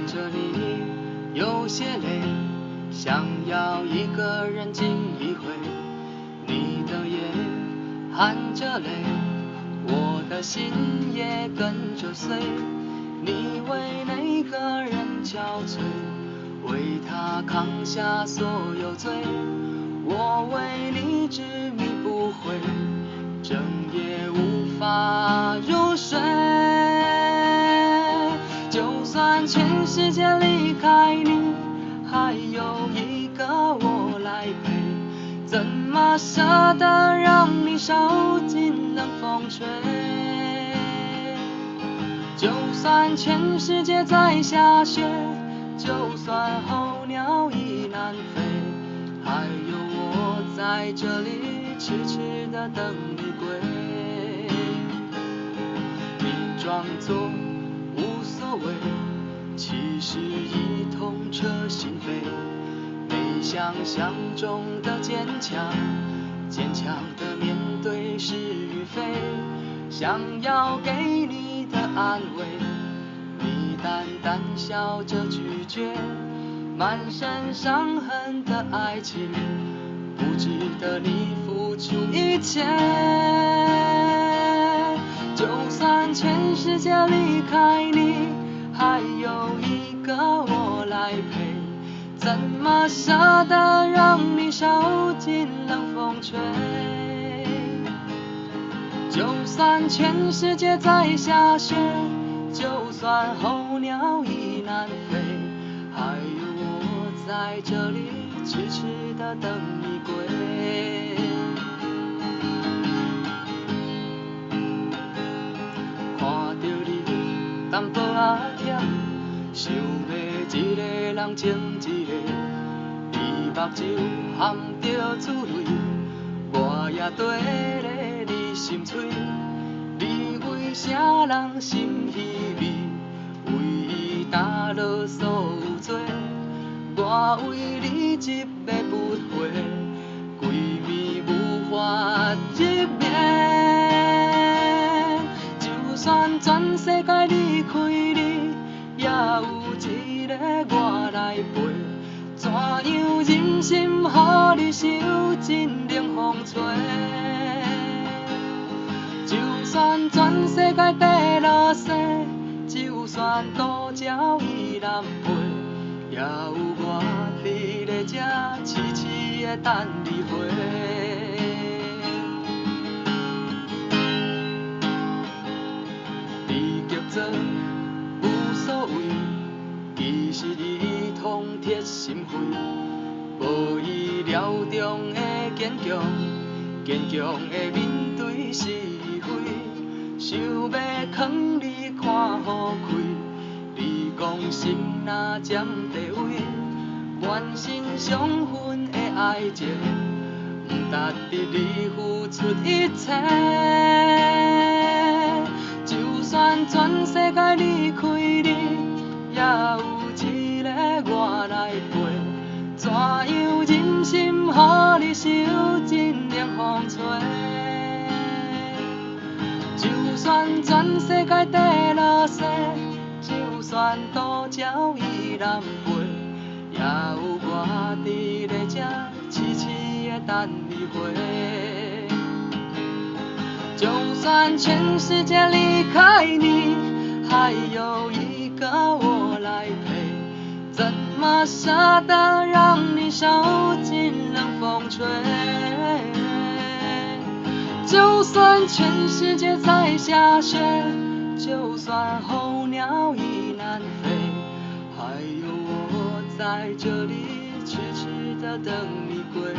着你有些累，想要一个人静一回。你的眼含着泪，我的心也跟着碎。你为那个人憔悴，为他扛下所有罪。我为你执迷不悔，整夜无法入睡。就算全世界离开你，还有一个我来陪，怎么舍得让你受尽冷风吹？就算全世界在下雪，就算候鸟已南飞，还有我在这里痴痴地等你归。你装作无所谓，其实已痛彻心扉。没想象中的坚强，坚强的面对是与非。想要给你的安慰，你淡淡笑着拒绝。满身伤痕的爱情，不值得你付出一切。就算全世界离开你，还有一个我来陪，怎么舍得让你受尽冷风吹？就算全世界在下雪，就算候鸟已南飞，还有我在这里痴痴地等你归。看着你淡薄仔忝，想要一个人情一个，你目睭含着珠泪，我也跟咧你心碎。你为啥人心稀微，为伊担落所有罪，我为你一个不回，规暝无法入眠。就算全世界离开你，也有一个我来陪，怎样忍心予你受尽冷风吹？就算全世界地落雪，就算渡鸟已南飞，也有我伫咧这痴痴的等你回。你叫做无所谓，其实已痛彻心扉。无意料中的坚强，坚强的面对是非。想要藏你看好开，你讲心若占地位，关心双份的爱情，不值得你付出一切。就算全世界离开你，也有一个我来陪，怎样忍心予你受尽冷风吹？就算全世界地落雪，就算渡鸟已南飞，也有我伫咧这痴痴的等你回。就算全世界离开你，还有一个我来陪，怎么舍得让你受尽冷风吹？就算全世界在下雪，就算候鸟已南飞，还有我在这里痴痴地等你归。